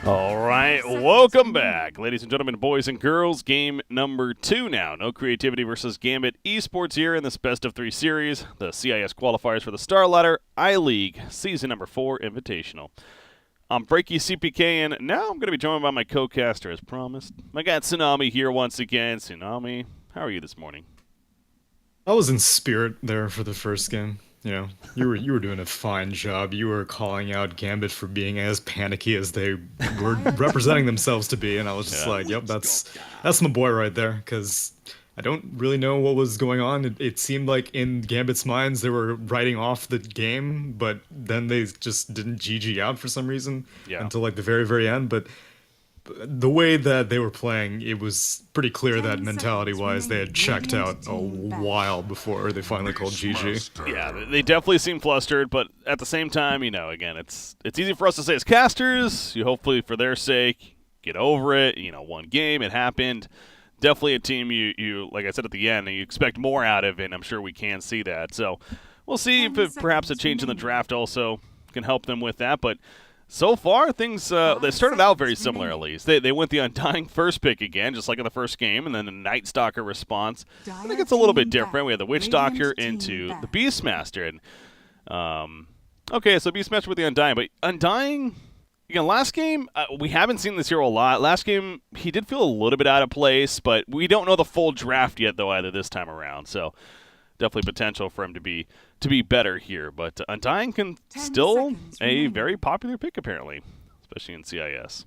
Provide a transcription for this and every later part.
All right, welcome back, ladies and gentlemen, boys and girls. Game number 2 now. No Creativity versus Gambit Esports here in this best-of-3 series, the CIS Qualifiers for the StarLadder I-League Season number 4 Invitational. I'm Breaky CPK, and now I'm going to be joined by my co-caster as promised. I got Tsunami here once again. Tsunami, how are you this morning? I was in spirit there for the first game. You were doing a fine job. You were calling out Gambit for being as panicky as they were representing themselves to be, and I was just Yeah. like, "Yep, that's my boy right there." Because I don't really know what was going on. It seemed like in Gambit's minds they were writing off the game, but then they just didn't GG out for some reason Yeah. until like the very very end. But the way that they were playing, it was pretty clear that mentality-wise they had checked out a while before they finally called GG. Yeah, they definitely seem flustered, but at the same time, again, it's easy for us to say as casters. You hopefully, for their sake, get over it. One game, it happened. Definitely a team you like I said at the end, you expect more out of, and I'm sure we can see that. So we'll see if perhaps a change in the draft also can help them with that, but so far, things they started out very similar, at least. They went the Undying first pick again, just like in the first game, and then the Night Stalker response. I think it's a little bit different. We had the Witch Doctor into the Beastmaster. And, okay, so Beastmaster with the Undying. But Undying, again, last game, we haven't seen this hero a lot. Last game, he did feel a little bit out of place, but we don't know the full draft yet, though, either this time around. So definitely potential for him to be better here. But Undying can still a very popular pick, apparently, especially in CIS.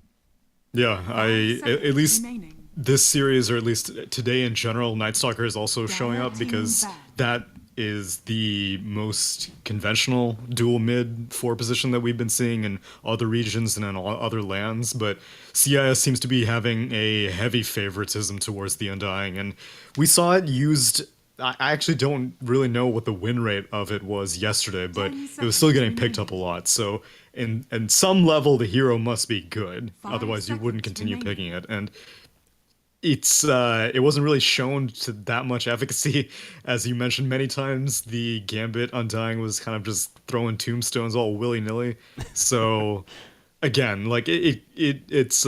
Yeah, at least this series, or at least today in general, Night Stalker is also showing up because that is the most conventional dual mid 4 position that we've been seeing in other regions and in all other lands. But CIS seems to be having a heavy favoritism towards the Undying, and we saw it used. I actually don't really know what the win rate of it was yesterday, but it was still getting picked up a lot. So, in some level, the hero must be good. Otherwise, you wouldn't continue picking it. And it wasn't really shown to that much efficacy, as you mentioned many times. The Gambit Undying was kind of just throwing tombstones all willy nilly. So, again, like it's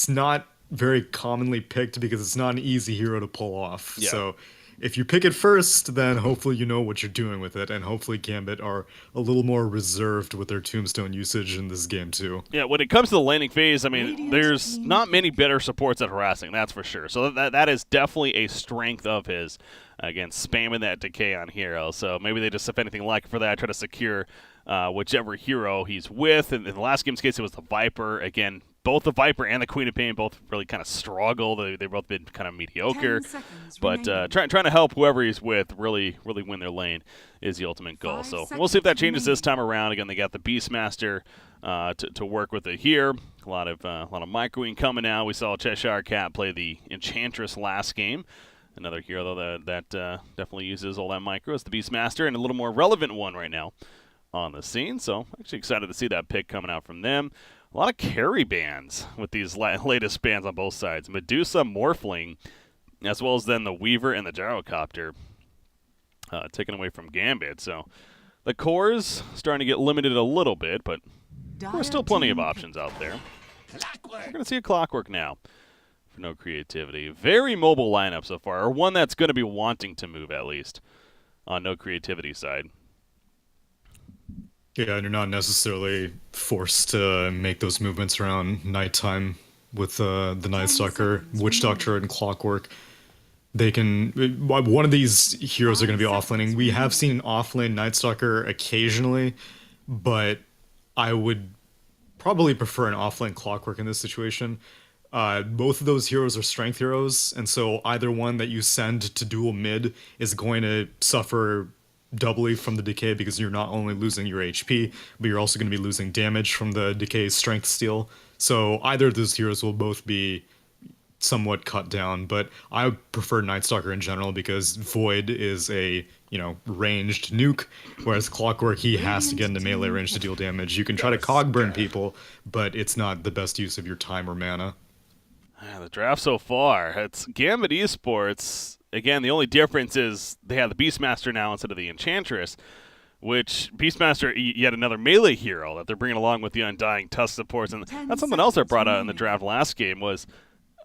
not very commonly picked because it's not an easy hero to pull off. Yeah. So if you pick it first, then hopefully you know what you're doing with it, and hopefully Gambit are a little more reserved with their tombstone usage in this game too. Yeah, when it comes to the laning phase, I mean, there's not many better supports at harassing, that's for sure. So that is definitely a strength of his. Again, spamming that decay on hero. So maybe they just, if anything like for that, try to secure whichever hero he's with. And in the last game's case, it was the Viper. Again, both the Viper and the Queen of Pain both really kind of struggle. They've both been kind of mediocre. But trying to help whoever he's with really win their lane is the ultimate goal. So we'll see if that changes this time around. Again, they got the Beastmaster to work with it here. A lot of microing coming out. We saw Cheshire Cat play the Enchantress last game. Another hero, though, that definitely uses all that micro. It's the Beastmaster, and a little more relevant one right now on the scene. So actually excited to see that pick coming out from them. A lot of carry bans with these latest bans on both sides. Medusa, Morphling, as well as then the Weaver and the Gyrocopter taken away from Gambit. So the cores starting to get limited a little bit, but there's still plenty of options out there. We're going to see a Clockwork now. For no creativity. Very mobile lineup so far, or one that's going to be wanting to move at least on no creativity side. Yeah, and you're not necessarily forced to make those movements around nighttime with the Night Stalker, Witch Doctor, and Clockwork. They can. One of these heroes are going to be offlaning. We have seen offlane Night Stalker occasionally, but I would probably prefer an offlane Clockwork in this situation. Both of those heroes are strength heroes, and so either one that you send to dual mid is going to suffer doubly from the decay because you're not only losing your HP, but you're also going to be losing damage from the decay's strength steal. So either of those heroes will both be somewhat cut down, but I prefer Night Stalker in general because Void is a, ranged nuke, whereas Clockwork, he has to get into melee range to deal damage. You can try to cog burn people, but it's not the best use of your time or mana. The draft so far, it's Gambit Esports. Again, the only difference is they have the Beastmaster now instead of the Enchantress, which Beastmaster, yet another melee hero that they're bringing along with the Undying Tusk supports. And that's something else I brought out in the draft last game was,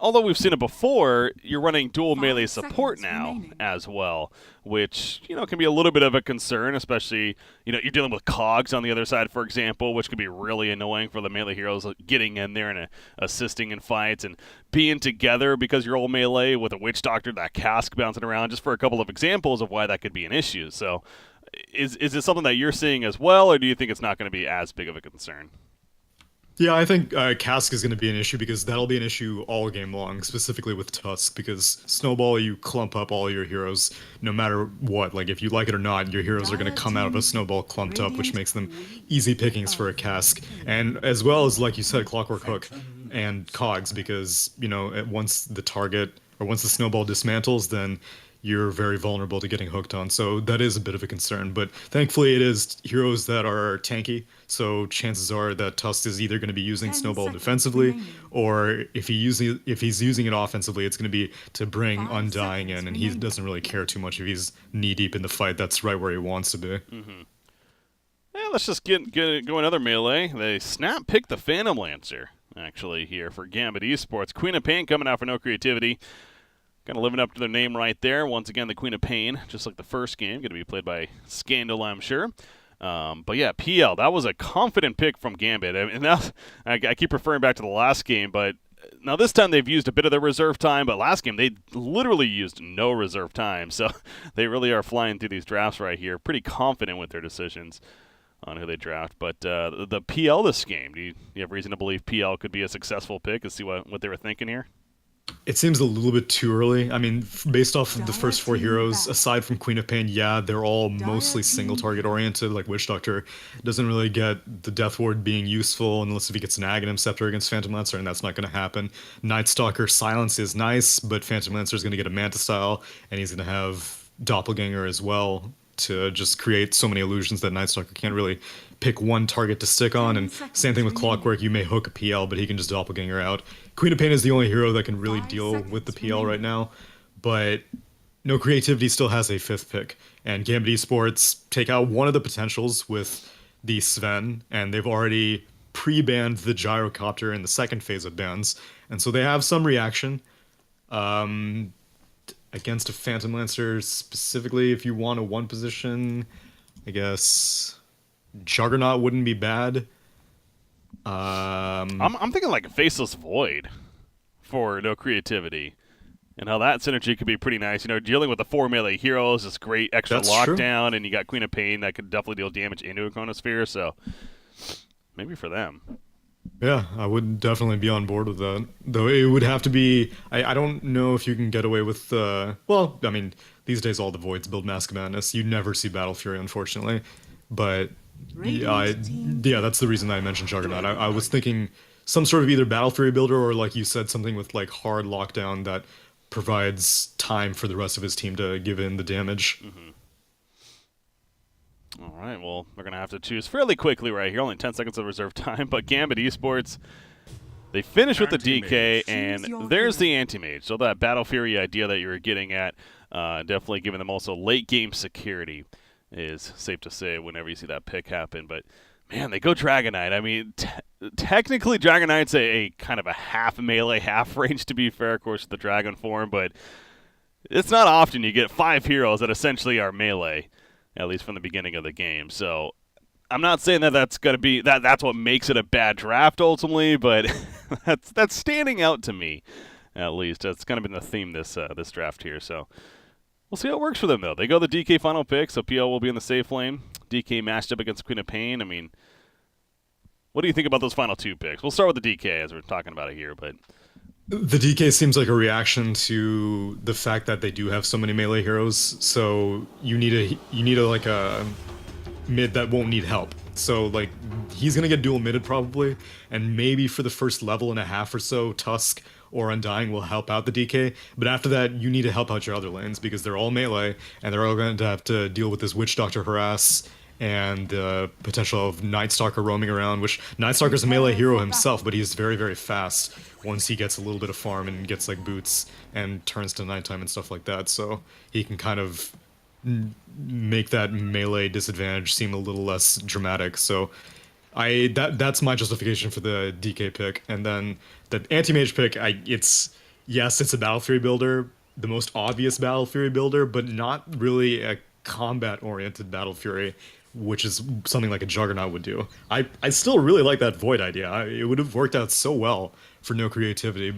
although we've seen it before, you're running dual melee support now as well, which, can be a little bit of a concern, especially, you're dealing with cogs on the other side, for example, which could be really annoying for the melee heroes getting in there and assisting in fights and being together because you're all melee with a Witch Doctor, that cask bouncing around, just for a couple of examples of why that could be an issue. So is it something that you're seeing as well, or do you think it's not going to be as big of a concern? Yeah, I think Cask is going to be an issue because that'll be an issue all game long, specifically with Tusk, because Snowball, you clump up all your heroes no matter what. Like, if you like it or not, your heroes are going to come out of a Snowball clumped up, which makes them easy pickings for a Cask. And as well as, like you said, Clockwork Hook and Cogs, because, once the target, or once the Snowball dismantles, then you're very vulnerable to getting hooked on. So that is a bit of a concern. But thankfully it is heroes that are tanky, so chances are that Tusk is either going to be using Snowball defensively, or if he's using it offensively, it's going to be to bring Undying in, and he doesn't really care too much if he's knee-deep in the fight. That's right where he wants to be. Mm-hmm. Yeah, let's just go another melee. They snap pick the Phantom Lancer, actually, here for Gambit Esports. Queen of Pain coming out for no creativity. Kind of living up to their name right there. Once again, the Queen of Pain, just like the first game, going to be played by Scandal, I'm sure. But yeah, PL, that was a confident pick from Gambit. I keep referring back to the last game, but now this time they've used a bit of their reserve time, but last game they literally used no reserve time. So they really are flying through these drafts right here. Pretty confident with their decisions on who they draft. But the PL this game, do you have reason to believe PL could be a successful pick and see what they were thinking here? It seems a little bit too early. I mean, based off of the first four heroes, aside from Queen of Pain, yeah, they're all mostly single-target oriented. Like, Witch Doctor doesn't really get the Death Ward being useful unless if he gets an Aghanim Scepter against Phantom Lancer, and that's not going to happen. Night Stalker Silence is nice, but Phantom Lancer is going to get a Manta Style, and he's going to have Doppelganger as well to just create so many illusions that Night Stalker can't really pick one target to stick on. And same thing with Clockwork, you may hook a PL, but he can just Doppelganger out. Queen of Pain is the only hero that can really deal with the PL right now, but no creativity still has a fifth pick. And Gambit Esports take out one of the potentials with the Sven, and they've already pre-banned the Gyrocopter in the second phase of bans, and so they have some reaction. Against a Phantom Lancer, specifically if you want a one position, I guess Juggernaut wouldn't be bad. I'm thinking like a Faceless Void for no creativity, and how that synergy could be pretty nice. Dealing with the 4 melee heroes, this great extra That's lockdown, true. And you got Queen of Pain that could definitely deal damage into a Chronosphere, so maybe for them. Yeah, I would definitely be on board with that. Though it would have to be... I don't know if you can get away with... well, I mean, these days all the Voids build Mask of Madness. You never see Battle Fury, unfortunately. But yeah, that's the reason I mentioned Juggernaut. I was thinking some sort of either Battle Fury builder or, like you said, something with like hard lockdown that provides time for the rest of his team to give in the damage. Mm-hmm. All right, well, we're going to have to choose fairly quickly right here. Only 10 seconds of reserve time, but Gambit Esports, they finish with the DK, and there's the Anti-Mage. So that Battle Fury idea that you were getting at, definitely giving them also late-game security is safe to say whenever you see that pick happen. But, man, they go Dragonite. I mean, technically Dragonite's a kind of a half melee, half range, to be fair, of course, with the Dragon form, but it's not often you get 5 heroes that essentially are melee, at least from the beginning of the game. So I'm not saying that that's going to be that's what makes it a bad draft ultimately, but that's standing out to me, at least. That's kind of been the theme this draft here. So we'll see how it works for them, though. They go the DK final pick, so PL will be in the safe lane. DK matched up against Queen of Pain. I mean, what do you think about those final 2 picks? We'll start with the DK as we're talking about it here, but the DK seems like a reaction to the fact that they do have so many melee heroes. So you need a mid that won't need help. So like he's gonna get dual midded probably, and maybe for the first level and a half or so, Tusk or Undying will help out the DK. But after that, you need to help out your other lanes because they're all melee and they're all going to have to deal with this Witch Doctor harass and the potential of Night Stalker roaming around, which Night Stalker's a melee hero himself, but he's very, very fast once he gets a little bit of farm and gets like boots and turns to nighttime and stuff like that. So he can kind of make that melee disadvantage seem a little less dramatic. So that's my justification for the DK pick. And then the anti-mage pick, it's a battle theory builder, the most obvious battle theory builder, but not really a combat-oriented battle fury, which is something like a Juggernaut would do. I still really like that Void idea. It would have worked out so well for no creativity,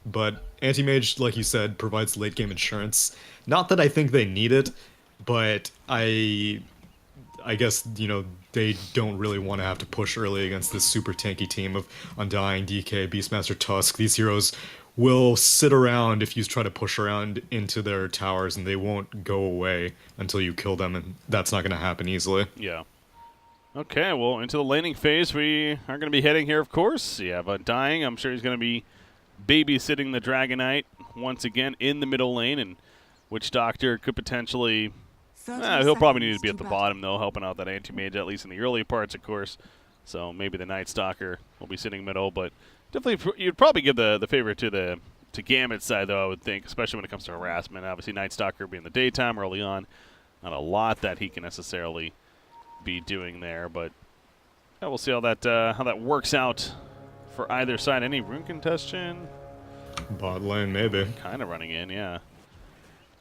but Anti-Mage, like you said, provides late-game insurance. Not that I think they need it, but I guess, they don't really want to have to push early against this super tanky team of Undying, DK, Beastmaster, Tusk. These heroes will sit around if you try to push around into their towers, and they won't go away until you kill them, and that's not going to happen easily. Yeah. Okay, well, into the laning phase we are going to be heading here, of course. Yeah, but Undying, I'm sure he's going to be babysitting the Dragon Knight once again in the middle lane, and Witch Doctor could potentially... he'll probably need to be at the bottom, though, helping out that Anti-Mage, at least in the early parts, of course. So maybe the Night Stalker will be sitting middle, but definitely you'd probably give the favor to Gambit's side, though, I would think, especially when it comes to harassment. Obviously, Night Stalker being the daytime early on, not a lot that he can necessarily be doing there, but yeah, we'll see how that works out for either side. Any rune congestion? Bot lane, maybe. Kind of running in, yeah.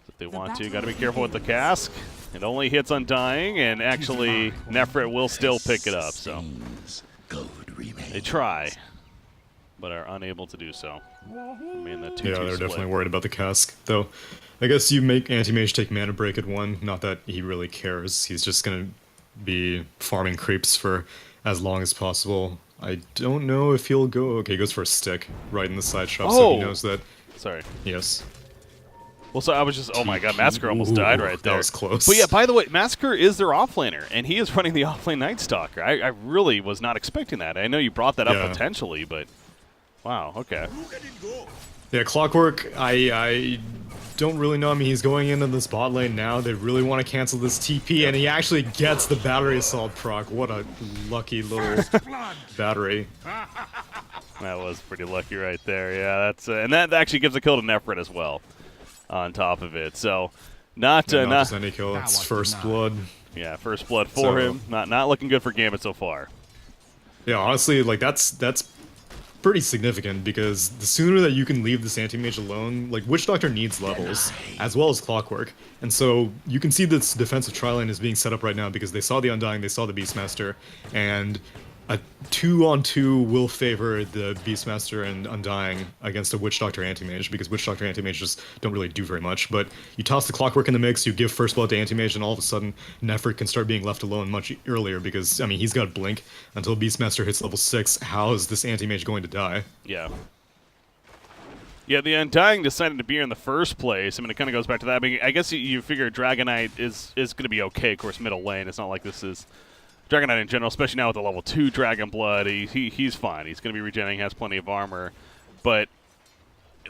If they want to, got to be careful with the cask. It only hits Undying, and actually Nefrit will still pick it up. So they try, but are unable to do so. I mean, the 2-2 they're split. definitely worried about the cask, though. I guess you make Anti-Mage take mana break at 1. Not that he really cares. He's just gonna be farming creeps for as long as possible. I don't know if he'll go. Okay, he goes for a stick right in the side shop, so he knows that. Sorry. Yes. Well, so I was just, oh my god, Massacre almost died right there. That was close. But yeah, by the way, Massacre is their offlaner, and he is running the offlane Night Stalker. I really was not expecting that. I know you brought that up potentially, but wow, okay. Yeah, Clockwork, I don't really know. I mean, he's going into this bot lane now. They really want to cancel this TP, and he actually gets the battery assault proc. What a lucky little battery. That was pretty lucky right there. Yeah, that's and that actually gives a kill to Nefrit as well. On top of it, so not just any kill. It's first blood. Yeah, first blood for him. Not looking good for Gambit so far. Yeah, honestly, like that's pretty significant, because the sooner that you can leave this Anti-Mage alone, like Witch Doctor needs levels as well as Clockwork, and so you can see this defensive tri-lane is being set up right now because they saw the Undying, they saw the Beastmaster, and a 2-on-2 will favor the Beastmaster and Undying against a Witch Doctor Anti-Mage, because Witch Doctor Anti-Mage just don't really do very much. But you toss the Clockwork in the mix, you give first blood to Anti-Mage, and all of a sudden Nefrit can start being left alone much earlier, because, I mean, he's got Blink until Beastmaster hits level 6. How is this Anti-Mage going to die? Yeah. Yeah, the Undying decided to be here in the first place. I mean, it kind of goes back to that. I mean, I guess you figure Dragon Knight is going to be okay, of course, middle lane. It's not like this is... Dragon Knight in general, especially now with the level 2 Dragon Blood, he's fine. He's going to be regenerating, has plenty of armor. But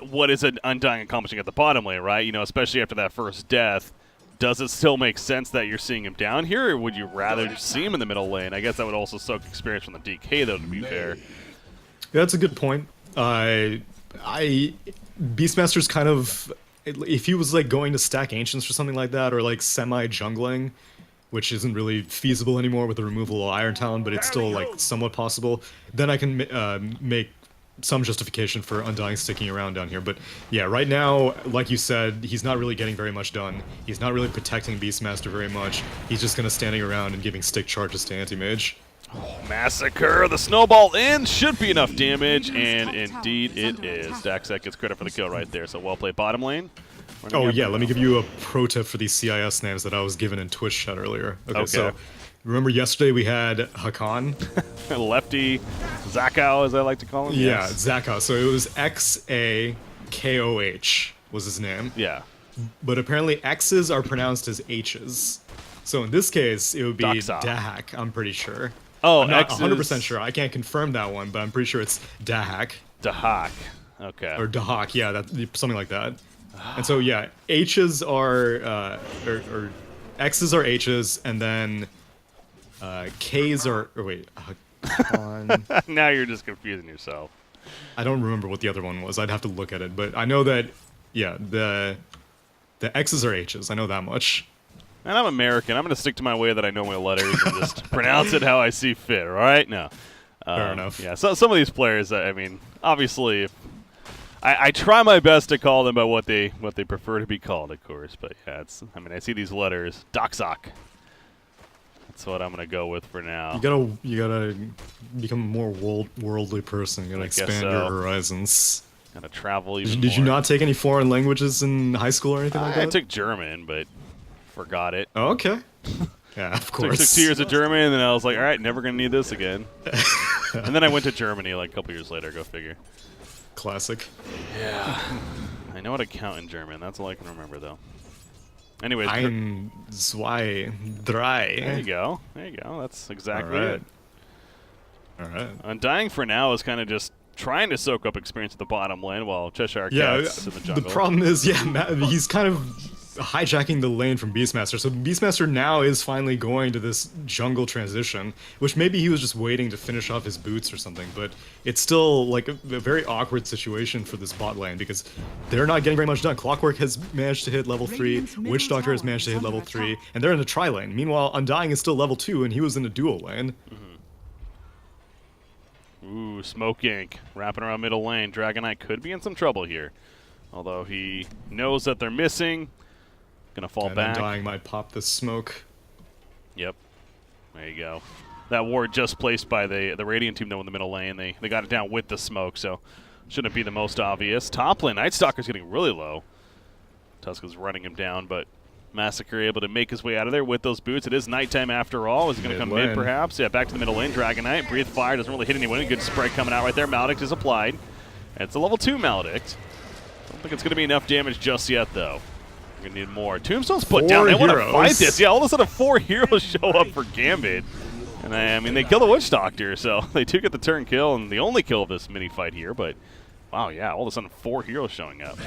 what is an Undying accomplishing at the bottom lane, right? You know, especially after that first death, does it still make sense that you're seeing him down here, or would you rather just see him in the middle lane? I guess that would also soak experience from the DK, though, to be fair. Yeah, that's a good point. Beastmaster's kind of... If he was, like, going to stack Ancients or something like that, or, like, semi-jungling, which isn't really feasible anymore with the removal of Iron Talon, but it's still, like, somewhat possible, then I can make some justification for Undying sticking around down here. But yeah, right now, like you said, he's not really getting very much done. He's not really protecting Beastmaster very much. He's just kind of standing around and giving stick charges to Anti-Mage. Oh, Massacre! The snowball in should be enough damage, and indeed it is. Daxek gets credit for the kill right there, so well played bottom lane. Oh yeah, let me give you a pro tip for these CIS names that I was given in Twitch chat earlier. Okay. So remember yesterday we had Hakan? Lefty, Zakao, as I like to call him? Yeah, yes. Zakao. So it was Xakoh was his name. Yeah. But apparently X's are pronounced as H's. So in this case, it would be Dahak, I'm pretty sure. Oh, I'm not 100% sure. I can't confirm that one, but I'm pretty sure it's Dahak. Dahak. Okay. Or Dahak, yeah, something like that. And so, yeah, H's are, or X's are H's, and then K's are, or wait, now you're just confusing yourself. I don't remember what the other one was. I'd have to look at it, but I know that, yeah, the X's are H's. I know that much. And I'm American. I'm going to stick to my way that I know my letters and just pronounce it how I see fit, all right? No. Fair enough. Yeah, so some of these players, I mean, obviously, I try my best to call them by what they prefer to be called, of course. But yeah, I mean, I see these letters, Doxok. That's what I'm going to go with for now. You gotta become a more worldly person. You gotta expand your horizons. Gotta travel even Did more. you not take any foreign languages in high school or anything like that? I took German, but forgot it. Oh, okay. Yeah, of course. Took 2 years of German, and then I was like, all right, never gonna need this again. And then I went to Germany like a couple years later. Go figure. Classic. Yeah. I know how to count in German. That's all I can remember, though. Anyways. 1, 2, 3. There you go. There you go. That's exactly it. All right. Undying for now is kind of just trying to soak up experience at the bottom lane while Cheshire Cat's in the jungle. The problem is, he's kind of hijacking the lane from Beastmaster. So Beastmaster now is finally going to this jungle transition, which maybe he was just waiting to finish off his boots or something, but it's still like a very awkward situation for this bot lane because they're not getting very much done. Clockwork has managed to hit level 3, Witch Doctor has managed to hit level 3, and they're in the tri-lane. Meanwhile, Undying is still level 2, and he was in the dual lane. Ooh, Smoke Ink wrapping around middle lane. Dragon Knight could be in some trouble here, although he knows that they're missing. Gonna fall back. Undying might pop the smoke. Yep. There you go. That ward just placed by the Radiant team though in the middle lane. They got it down with the smoke, so shouldn't be the most obvious. Top lane, Night Stalker's getting really low. Tuska's running him down, but Massacre able to make his way out of there with those boots. It is nighttime after all. Is he going to come mid perhaps? Yeah, back to the middle lane. Dragon Knight, Breathe Fire, doesn't really hit anyone. Good spread coming out right there. Maledict is applied. And it's a level 2 Maledict. Don't think it's going to be enough damage just yet, though. We're going to need more. Tombstone's put down. They want to fight this. Yeah, all of a sudden 4 heroes show up for Gambit. And I mean, they kill the Witch Doctor, so they do get the turn kill, and the only kill of this mini fight here. But, wow, yeah, all of a sudden 4 heroes showing up.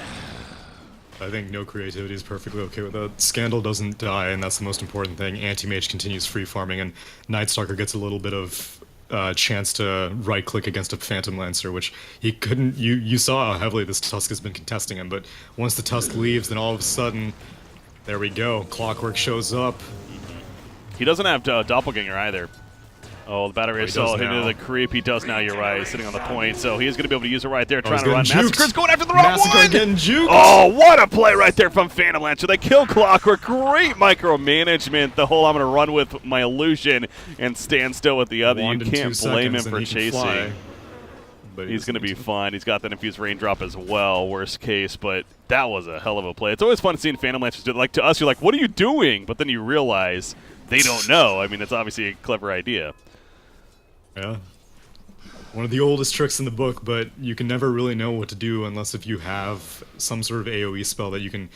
I think no creativity is perfectly okay with that. Scandal doesn't die, and that's the most important thing. Anti-Mage continues free farming, and Night Stalker gets a little bit of chance to right-click against a Phantom Lancer, which he couldn't. You saw how heavily this Tusk has been contesting him, but once the Tusk leaves, then all of a sudden, there we go. Clockwork shows up. He doesn't have Doppelganger either. Oh, the battery assault into the creep. He does now, you're right. He's sitting on the point, so he is going to be able to use it right there, trying to run. Massacre's going after the wrong one! Getting juked. Oh, what a play right there from Phantom Lancer. They kill Clockwork. Great micromanagement. The whole I'm going to run with my illusion and stand still with the other. You can't blame him for chasing. But he's going to be fine. He's got that infused raindrop as well, worst case, but that was a hell of a play. It's always fun seeing Phantom Lancers do it. Like, to us, you're like, what are you doing? But then you realize they don't know. I mean, it's obviously a clever idea. Yeah. One of the oldest tricks in the book, but you can never really know what to do unless if you have some sort of AoE spell that you can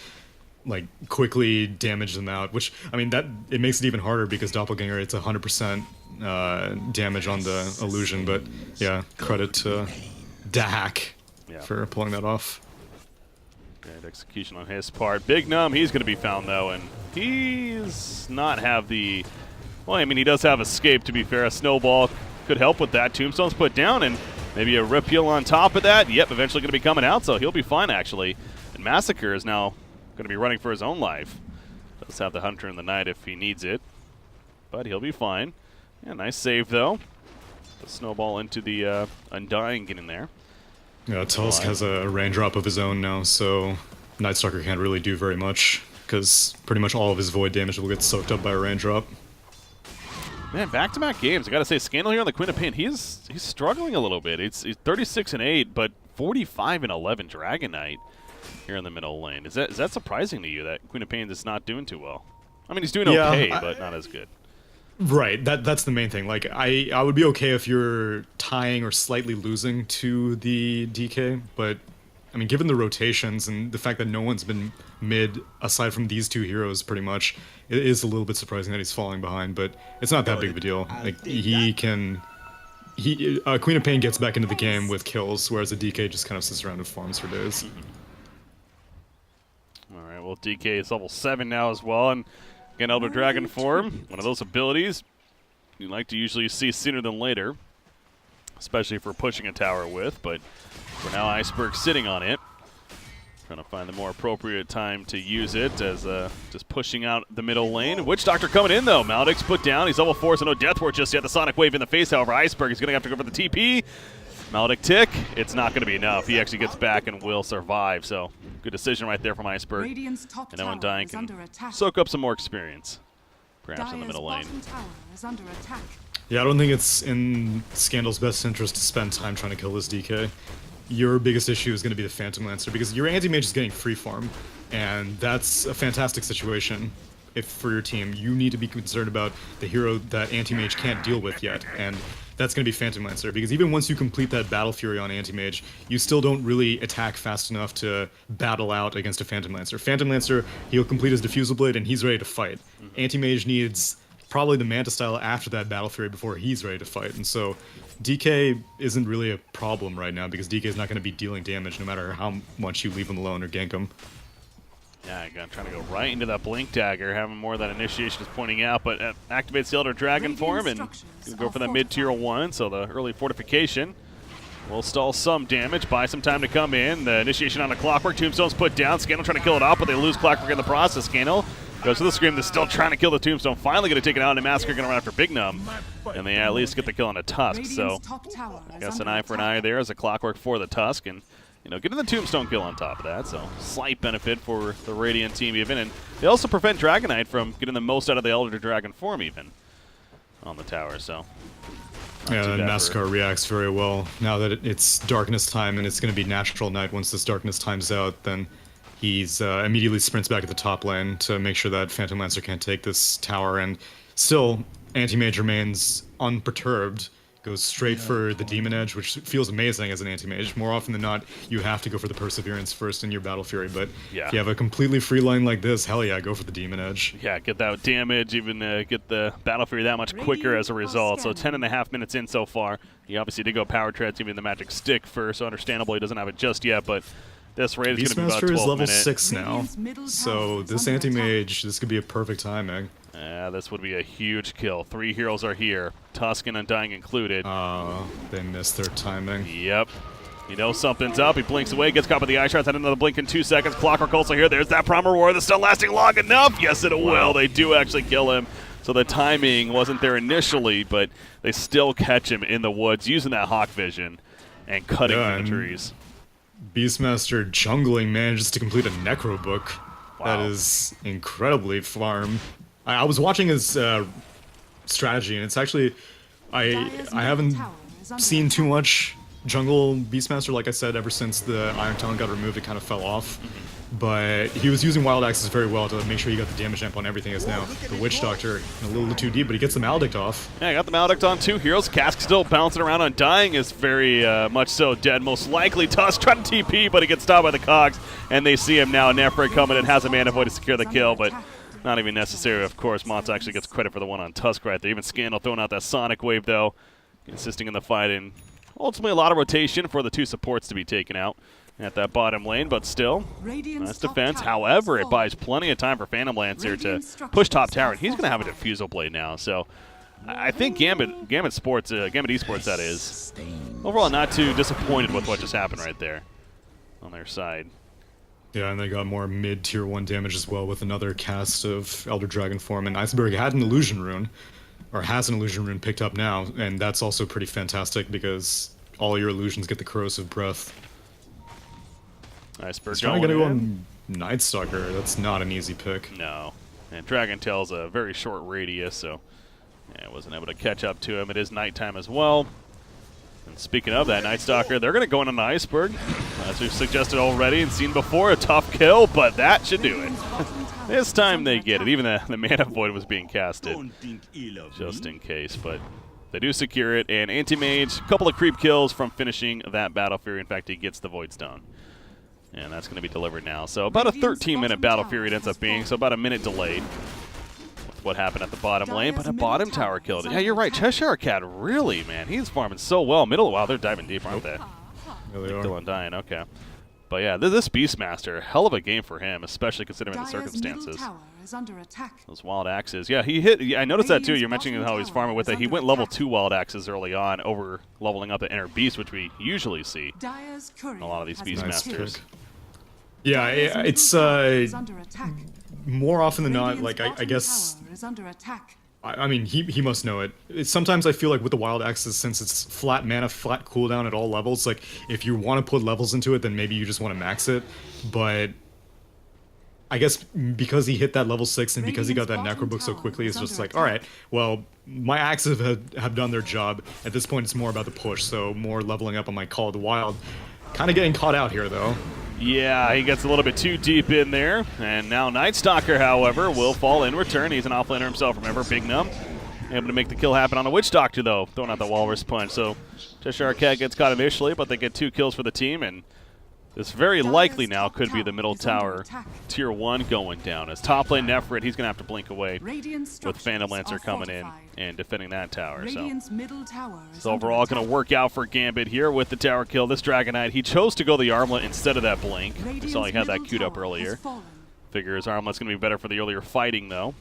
like quickly damage them out, which I mean that it makes it even harder because Doppelganger it's 100% damage on the illusion, but yeah, credit to Dahak for pulling that off. Good execution on his part. Big Num, he's going to be found though, and he's not have the well, I mean he does have escape to be fair. A snowball could help with that. Tombstone's put down, and maybe a Rip Heal on top of that. Yep, eventually going to be coming out, so he'll be fine, actually. And Massacre is now going to be running for his own life. Does have the Hunter in the Night if he needs it, but he'll be fine. Yeah, nice save, though. The snowball into the Undying getting there. Yeah, Tusk has a raindrop of his own now, so Night Stalker can't really do very much, because pretty much all of his void damage will get soaked up by a raindrop. Man, back-to-back games. I gotta say, Scandal here on the Queen of Pain, he's struggling a little bit. He's 36-8, but 45-11 Dragon Knight here in the middle lane. Is that surprising to you that Queen of Pain is not doing too well? I mean, he's doing okay, but not as good. Right, that's the main thing. Like, I would be okay if you're tying or slightly losing to the DK, but I mean, given the rotations and the fact that no one's been mid aside from these 2 heroes, pretty much, it is a little bit surprising that he's falling behind. But it's not that big of a deal. Like Queen of Pain gets back into the game with kills, whereas the DK just kind of sits around and farms for days. All right, well, DK is level 7 now as well, and again, Elder Dragon form, one of those abilities you like to usually see sooner than later, especially if we're pushing a tower with. But for now, Iceberg sitting on it. Trying to find the more appropriate time to use it as just pushing out the middle lane. Witch Doctor coming in, though. Maledict's put down. He's level 4, so no Death Ward just yet. The Sonic Wave in the face, however. Iceberg is going to have to go for the TP. Maledic tick. It's not going to be enough. He actually gets back and will survive, so good decision right there from Iceberg. And no Undying can soak up some more experience, perhaps in the middle lane. Yeah, I don't think it's in Scandal's best interest to spend time trying to kill this DK. Your biggest issue is going to be the Phantom Lancer, because your anti-mage is getting free farm, and that's a fantastic situation. If for your team, you need to be concerned about the hero that anti-mage can't deal with yet, and that's going to be Phantom Lancer, because even once you complete that Battle Fury on anti-mage, you still don't really attack fast enough to battle out against a Phantom Lancer. Phantom Lancer, he'll complete his Diffusal Blade and he's ready to fight. Anti-mage needs probably the Manta style after that Battle Fury before he's ready to fight, and so DK isn't really a problem right now, because DK is not going to be dealing damage no matter how much you leave him alone or gank him. Yeah, again, trying to go right into that Blink Dagger, having more of that initiation is pointing out, but activates the Elder Dragon form and go for that mid-tier 1, so the early fortification will stall some damage, buy some time to come in. The initiation on the Clockwork, Tombstone's put down. Scandal trying to kill it off, but they lose Clockwork in the process. Scandal goes to the Scream, they're still trying to kill the Tombstone, finally going to take it out, and Massacre going to run after Big Num, and they at least get the kill on a Tusk, so I guess an eye for an eye there as a Clockwork for the Tusk, and getting the Tombstone kill on top of that, so slight benefit for the Radiant team even, and they also prevent Dragonite from getting the most out of the Elder Dragon form even on the tower, so. Yeah, and Massacre reacts very well. Now that it's darkness time and it's going to be natural night once this darkness time's out, then he's immediately sprints back to the top lane to make sure that Phantom Lancer can't take this tower, and still anti-mage remains unperturbed. Goes straight for the Demon Edge, which feels amazing as an anti-mage. More often than not, you have to go for the Perseverance first in your Battle Fury, but if you have a completely free line like this, hell yeah, go for the Demon Edge. Yeah, get that damage, even get the Battle Fury that much quicker as a result. So 10.5 minutes in so far. He obviously did go Power Treads, even the Magic Stick first, so understandably he doesn't have it just yet, but this raid is going to be about 12 Beastmaster is level minutes. 6 now, so this anti-mage, this could be a perfect timing. Yeah, this would be a huge kill. 3 heroes are here, Tusk and Undying included. They missed their timing. Yep. You know something's up. He blinks away, gets caught by the eye shots, had another blink in 2 seconds. Clockwork also here. There's that Primal Roar that's still lasting long enough. Yes, it will. They do actually kill him. So the timing wasn't there initially, but they still catch him in the woods using that Hawk Vision and cutting through the trees. Beastmaster jungling manages to complete a Necro Book. That is incredibly farm. I was watching his strategy, and it's actually I haven't seen too much jungle Beastmaster, like I said, ever since the Iron Talon got removed. It kind of fell off, but he was using Wild Axes very well to make sure he got the damage amp on everything. As now the Witch Doctor a little too deep, but he gets the Maledict off. Yeah, I got the Maledict on 2 heroes. Cask still bouncing around. Undying is very much so dead. Most likely Tusk trying to TP, but he gets stopped by the Cogs, and they see him now. Nefrit coming and has a Mana Void to secure the kill, but not even necessary, of course. Mons actually gets credit for the one on Tusk right there. Even Scandal throwing out that Sonic Wave, though, insisting in the fight, and ultimately a lot of rotation for the 2 supports to be taken out at that bottom lane, but still, nice defense. However, it buys plenty of time for Phantom Lancer to push top tower, and he's going to have a Diffusal Blade now, so I think Gambit Esports, that is, overall not too disappointed with what just happened right there on their side. Yeah, and they got more mid-tier 1 damage as well with another cast of Elder Dragon form, and Iceberg had an Illusion Rune, or has an Illusion Rune picked up now, and that's also pretty fantastic because all your illusions get the Corrosive Breath. Iceberg trying to go on Night Stalker. That's not an easy pick. No, and Dragon Tail's a very short radius, so yeah, wasn't able to catch up to him. It is nighttime as well. And speaking of that, Night Stalker, they're going to go in on the Iceberg, as we've suggested already and seen before. A tough kill, but that should do it. This time they get it. Even the Mana Void was being casted, just in case. But they do secure it, and Anti-Mage, a couple of creep kills from finishing that Battle Fury. In fact, he gets the Void Stone. And that's going to be delivered now. So about a 13-minute Battle Fury it ends up being, so about a minute delayed. What happened at the bottom lane, but a bottom tower killed it. Yeah, you're right. Cheshire Cat, really, man. He's farming so well. Wow, they're diving deep, aren't they? Yeah, they are. Still Undying, okay. But yeah, this Beastmaster, hell of a game for him, especially considering the circumstances. Those Wild Axes. Yeah, he hit. Yeah, I noticed that too. You're mentioning how he's farming with it. He went level 2 Wild Axes early on, over leveling up the Inner Beast, which we usually see in a lot of these Beastmasters. Yeah, it's more often than not, like, I guess, I mean, he must know it. Sometimes I feel like with the Wild Axes, since it's flat mana, flat cooldown at all levels, like, if you want to put levels into it, then maybe you just want to max it. But I guess because he hit that level 6 and because he got that Necro Book so quickly, it's just like, alright, well, my axes have done their job. At this point, it's more about the push, so more leveling up on my Call of the Wild. Kind of getting caught out here, though. Yeah, he gets a little bit too deep in there. And now Night Stalker, however, will fall in return. He's an offlaner himself, remember, Big Num. Able to make the kill happen on the Witch Doctor, though, throwing out the Walrus Punch. So Cheshire Cat gets caught initially, but they get 2 kills for the team. And this very likely now could be the middle tower tier 1 going down. As top lane Nefrit, he's going to have to blink away with Phantom Lancer coming in and defending that tower. So overall going to work out for Gambit here with the tower kill. This Dragon Knight, he chose to go the Armlet instead of that blink. We saw he had that queued up earlier. Figure his Armlet's going to be better for the earlier fighting, though.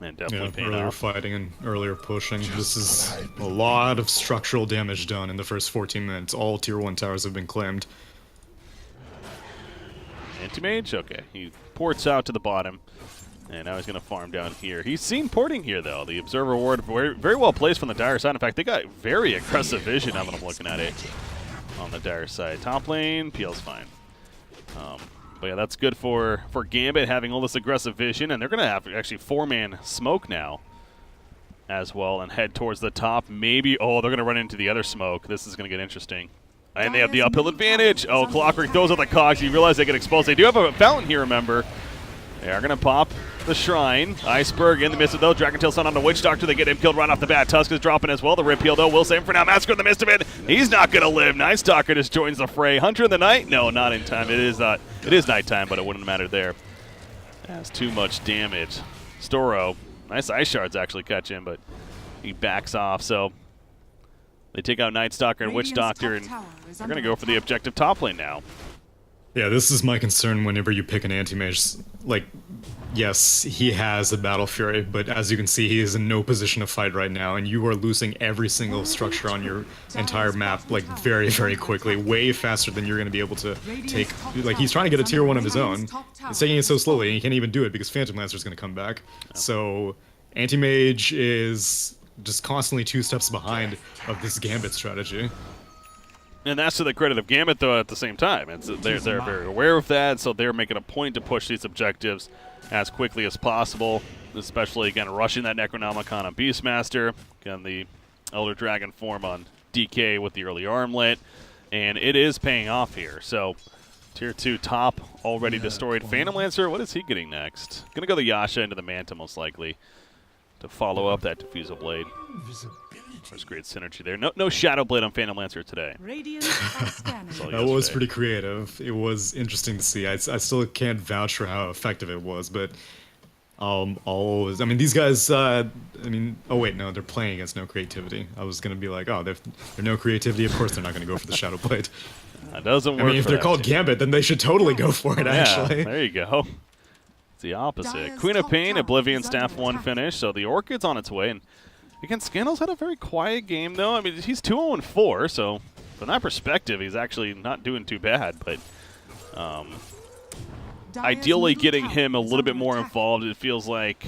And definitely earlier fighting and earlier pushing. This is a lot of structural damage done in the first 14 minutes. All tier 1 towers have been claimed. Anti-Mage? Okay. He ports out to the bottom. And now he's going to farm down here. He's seen porting here, though. The Observer Ward very, very well placed from the Dire side. In fact, they got very aggressive vision now that I'm looking at it on the Dire side. Top lane, PL's fine. But yeah, that's good for Gambit having all this aggressive vision. And they're going to have actually 4-man smoke now as well and head towards the top. Maybe, oh, they're going to run into the other smoke. This is going to get interesting. And they have the uphill advantage. Oh, Clockwork throws out the cogs. You realize they get exposed. They do have a fountain here, remember. They are going to pop the Shrine. Iceberg in the midst of though. Dragon Tail Sun on the Witch Doctor. They get him killed right off the bat. Tusk is dropping as well. The Rip Heal, though, will save him for now. Massacre in the midst of it. He's not going to live. Night Stalker just joins the fray. Hunter in the night? No, not in time. It is nighttime, but it wouldn't matter there. That's too much damage. Storo. Nice Ice Shards actually catch him, but he backs off. So they take out Night Stalker and Witch Doctor, and they're going to go for the objective top lane now. Yeah, this is my concern whenever you pick an anti-mage. Like, yes, he has a Battle Fury, but as you can see, he is in no position to fight right now, and you are losing every single structure on your entire map, like, very, very quickly, way faster than you're going to be able to take. Like, he's trying to get a tier 1 of his own. He's taking it so slowly, and he can't even do it because Phantom Lancer is going to come back. So, anti-mage is just constantly 2 steps behind of this Gambit strategy. And that's to the credit of Gambit, though, at the same time. They're very aware of that, so they're making a point to push these objectives as quickly as possible, especially, again, rushing that Necronomicon on Beastmaster, again, the Elder Dragon form on DK with the early Armlet, and it is paying off here. So, Tier 2 top already destroyed. Phantom Lancer, what is he getting next? Going to go the Yasha into the Manta, most likely, to follow up that Diffusal Blade. There's great synergy there. No Shadow Blade on Phantom Lancer today. That was pretty creative. It was interesting to see. I still can't vouch for how effective it was, but I mean, these guys, oh wait, no, they're playing against no creativity. I was going to be like, oh, they're no creativity. Of course they're not going to go for the Shadow Blade. That doesn't work. I mean, if they're called Gambit, then they should totally go for it, actually. There you go. It's the opposite. Queen of Pain, Oblivion, Staff 1 finish, so the Orchid's on its way, and again, Scandal's had a very quiet game, though. I mean, he's 2-0-4, so from that perspective, he's actually not doing too bad. But ideally getting him a little bit more involved, it feels like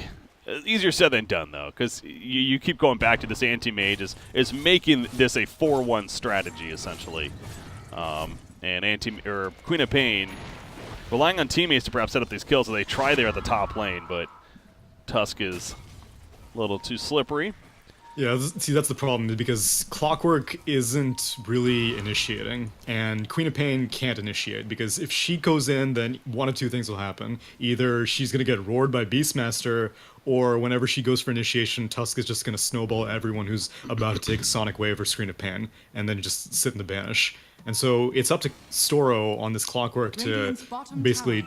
easier said than done, though, because you keep going back to this anti-mage is making this a 4-1 strategy, essentially. And Queen of Pain relying on teammates to perhaps set up these kills, so they try there at the top lane, but Tusk is a little too slippery. Yeah, see, that's the problem, because Clockwork isn't really initiating, and Queen of Pain can't initiate, because if she goes in, then one of two things will happen. Either she's going to get roared by Beastmaster, or whenever she goes for initiation, Tusk is just going to snowball everyone who's about to take a Sonic Wave or Screen of Pain, and then just sit in the banish. And so it's up to Storo on this Clockwork to basically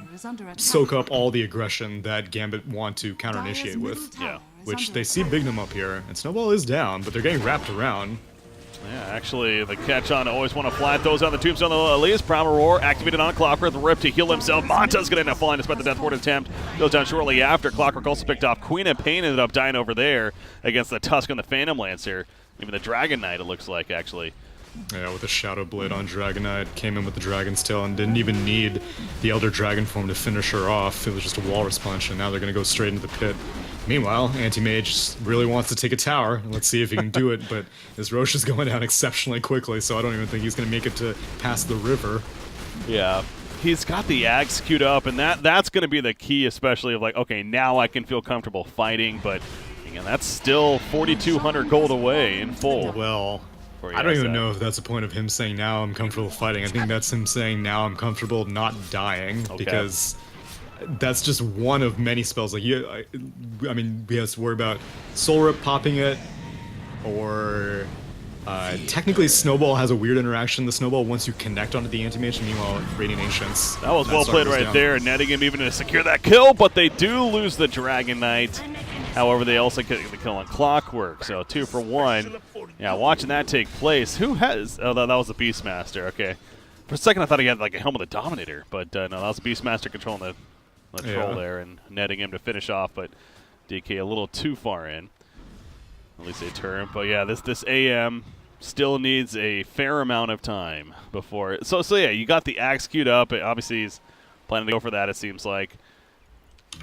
soak up all the aggression that Gambit want to counter-initiate with. Yeah. Which they see Bignum up here, and Snowball is down, but they're getting wrapped around. Yeah, actually, the catch-on always want to flat those on the Tombstone. Elias, Primal Roar, activated on Clockwork, the Rip to heal himself. Monta's going to end up falling despite the Death Ward attempt. Goes down shortly after. Clockwork also picked off. Queen of Pain ended up dying over there against the Tusk and the Phantom Lancer. Even the Dragon Knight, it looks like, actually. Yeah, with the Shadow Blade on Dragon Knight, came in with the Dragon's Tail and didn't even need the Elder Dragon form to finish her off. It was just a Walrus Punch, and now they're going to go straight into the pit. Meanwhile, Anti-Mage really wants to take a tower. Let's see if he can do it, but this Roche is going down exceptionally quickly, so I don't even think he's going to make it to past the river. Yeah. He's got the Axe queued up, and that's going to be the key, especially of like, okay, now I can feel comfortable fighting, but again, that's still 4,200 gold away in full. Well, I don't even know if that's the point of him saying now I'm comfortable fighting. I think that's him saying now I'm comfortable not dying, because that's just one of many spells. Like, I mean, we have to worry about Soul Rip popping it, or technically Snowball has a weird interaction. The Snowball, once you connect onto the Anti-Mage, meanwhile Radiant Ancients. That was well played right there, netting him even to secure that kill, but they do lose the Dragon Knight. However, they also get the kill on Clockwork, so 2 for 1. Yeah, watching that take place. Who has... Oh, that was the Beastmaster, okay. For a second I thought he had like a Helm of the Dominator, but no, that was Beastmaster controlling the troll there and netting him to finish off, but DK a little too far in. At least a turn. But yeah, this AM still needs a fair amount of time before... So yeah, you got the Axe queued up. Obviously he's planning to go for that, it seems like.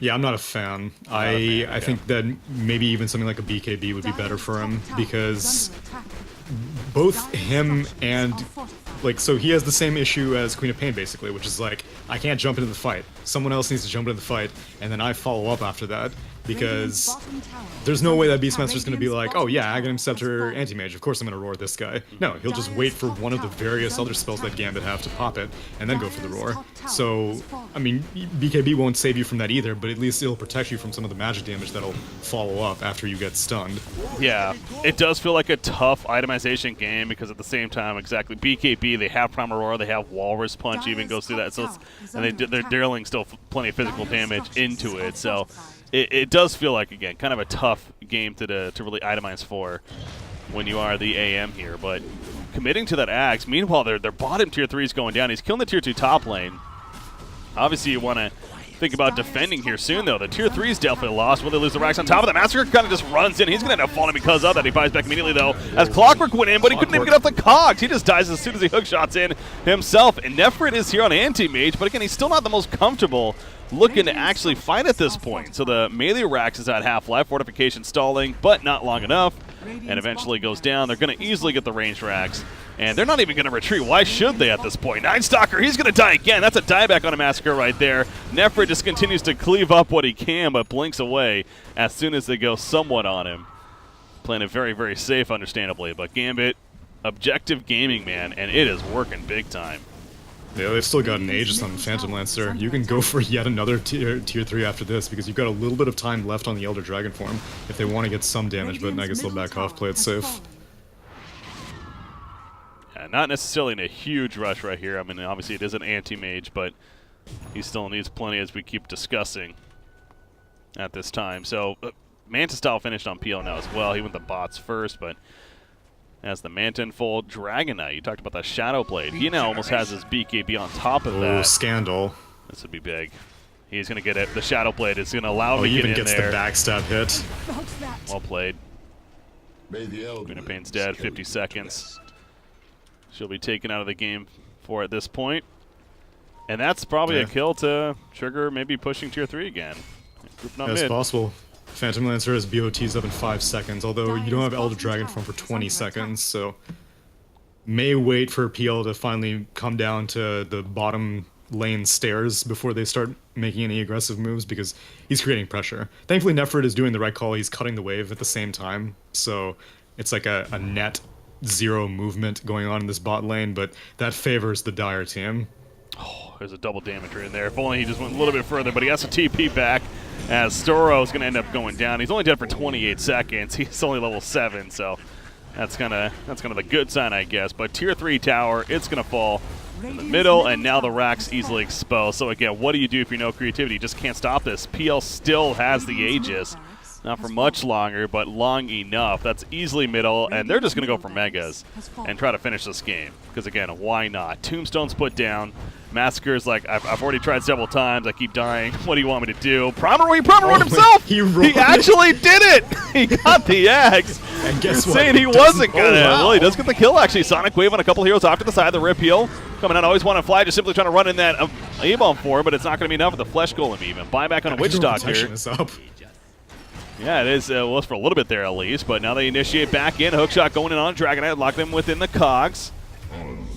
Yeah, I'm not a fan. I think that maybe even something like a BKB would be better for him, because both him and, like, so he has the same issue as Queen of Pain, basically, which is like, I can't jump into the fight. Someone else needs to jump into the fight, and then I follow up after that, because there's no way that Beastmaster's going to be like, oh yeah, Aghanim Scepter Anti-Mage, of course I'm going to roar this guy. No, he'll just wait for one of the various other spells that Gambit have to pop it, and then go for the roar. So, I mean, BKB won't save you from that either, but at least it'll protect you from some of the magic damage that'll follow up after you get stunned. Yeah, it does feel like a tough itemization game, because at the same time, exactly, BKB, they have Prime Aurora, they have Walrus Punch, even goes through that, so and they're dealing still plenty of physical damage into it, so it does feel like, again, kind of a tough game to really itemize for when you are the AM here, but committing to that Axe. Meanwhile, their bottom tier 3 is going down. He's killing the tier 2 top lane. Obviously, you want to think about defending here soon, though. The tier 3 is definitely lost. Will they lose the racks on top of the Massacre? Kind of just runs in. He's going to end up falling because of that. He buys back immediately, though, as Clockwork went in, but he couldn't even get off the cogs. He just dies as soon as he hook shots in himself. And Nefrit is here on Anti-Mage, but again, he's still not the most comfortable looking to actually fight at this point. So the melee racks is at half-life, fortification stalling, but not long enough, and eventually goes down. They're going to easily get the ranged racks, and they're not even going to retreat. Why should they at this point? Ninestalker, he's going to die again. That's a dieback on a Massacre right there. Nefrit just continues to cleave up what he can, but blinks away as soon as they go somewhat on him. Playing it very, very safe, understandably, but Gambit, objective gaming, man, and it is working big time. Yeah, they've still got an Aegis on Phantom Lancer. You can go for yet another tier 3 after this, because you've got a little bit of time left on the Elder Dragon form if they want to get some damage, but I guess they'll back off, play it safe. Yeah, not necessarily in a huge rush right here. I mean, obviously it is an Anti-Mage, but he still needs plenty, as we keep discussing at this time. So, Manta Style finished on PL now as well. He went the bots first, but as the Manta unfold, Dragon Knight, you talked about the Shadow Blade. He now almost has his BKB on top of that. Oh, scandal. This would be big. He's going to get it. The Shadow Blade is going to allow him to get in there. He even gets the backstab hit. Well played. Queen of Pain's dead, 50 seconds. She'll be taken out of the game for at this point. And that's probably a kill to trigger maybe pushing tier 3 again. Group not That's mid. possible. Phantom Lancer has BOTs up in 5 seconds, although you don't have Elder Dragon form for 20 seconds, so may wait for PL to finally come down to the bottom lane stairs before they start making any aggressive moves, because he's creating pressure. Thankfully, Nefrit is doing the right call. He's cutting the wave at the same time, so it's like a net 0 movement going on in this bot lane, but that favors the Dire team. Oh, there's a double damager in there. If only he just went a little bit further, but he has to TP back, as Storo is going to end up going down. He's only dead for 28 seconds. He's only level 7, so that's kind of the good sign, I guess. But tier 3 tower, it's going to fall in the middle, and now the rack's easily exposed. So again, what do you do if you know creativity? You just can't stop this. PL still has the Aegis. Not for much longer, but long enough. That's easily middle, and they're just going to go for Megas and try to finish this game. Because, again, why not? Tombstone's put down. Massacre's like, I've already tried several times. I keep dying. What do you want me to do? Promeroid himself! He actually did it! He got the axe. And guess what? Saying he wasn't going to. Well, he does get the kill, actually. Sonic Wave on a couple heroes off to the side. The Rip heal coming out. Always want to fly. Just simply trying to run in that A-bomb for him, but it's not going to be enough with the Flesh Golem even. Buyback on a Witch Doctor. Yeah, it is. Was for a little bit there at least, but now they initiate back in. Hookshot going in on Dragonite, lock them within the cogs.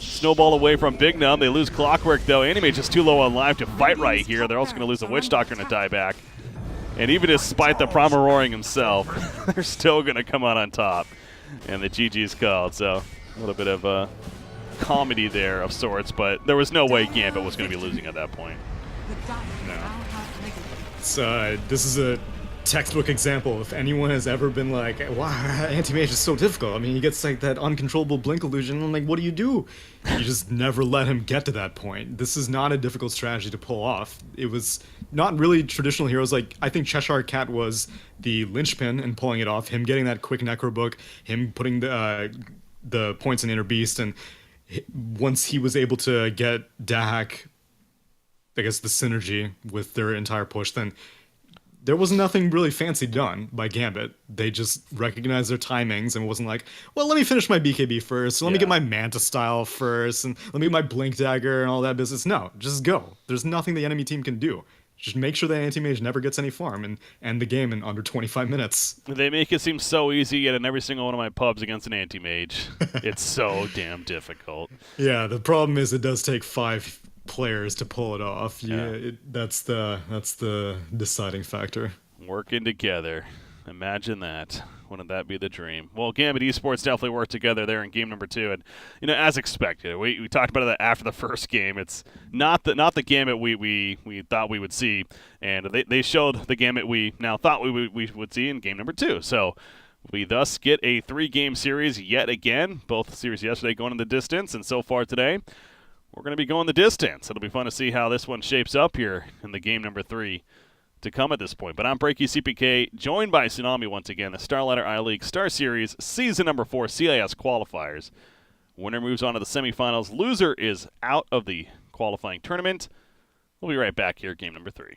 Snowball away from Big Numb. They lose Clockwork though. Animate just too low on life to fight right here. They're also going to lose the Witch Doctor and a dieback. And even despite the Primal Roaring himself, they're still going to come out on top. And the GG's called, so a little bit of comedy there of sorts, but there was no way Gambit was going to be losing at that point. No. So this is a textbook example. If anyone has ever been like, wow, anti-mage is so difficult. I mean, he gets like that uncontrollable blink illusion. I'm like, what do? You just never let him get to that point. This is not a difficult strategy to pull off. It was not really traditional heroes. Like, I think Cheshire Cat was the linchpin in pulling it off. Him getting that quick Necro Book, him putting the points in Inner Beast, and once he was able to get Dahak, I guess, the synergy with their entire push, then there was nothing really fancy done by Gambit. They just recognized their timings and wasn't like, well, let me finish my BKB first, let me get my Manta Style first, and let me get my Blink Dagger and all that business. No, just go. There's nothing the enemy team can do. Just make sure that anti-mage never gets any farm and end the game in under 25 minutes. They make it seem so easy, yet in every single one of my pubs against an anti-mage, it's so damn difficult. Yeah, the problem is it does take 5 players to pull it off. Yeah, that's the deciding factor. Working together. Imagine that. Wouldn't that be the dream? Well, Gambit Esports definitely worked together there in game number 2, and as expected, we talked about it after the first game. It's not the Gambit we thought we would see, and they showed the Gambit we now thought we would see in game number 2. So we thus get a 3-game series yet again. Both series yesterday going in the distance, and so far today, we're going to be going the distance. It'll be fun to see how this one shapes up here in the game number 3 to come at this point. But I'm Breaky CPK, joined by Tsunami once again, the StarLadder I-League Star Series Season number 4 CIS Qualifiers. Winner moves on to the semifinals. Loser is out of the qualifying tournament. We'll be right back here, game number 3.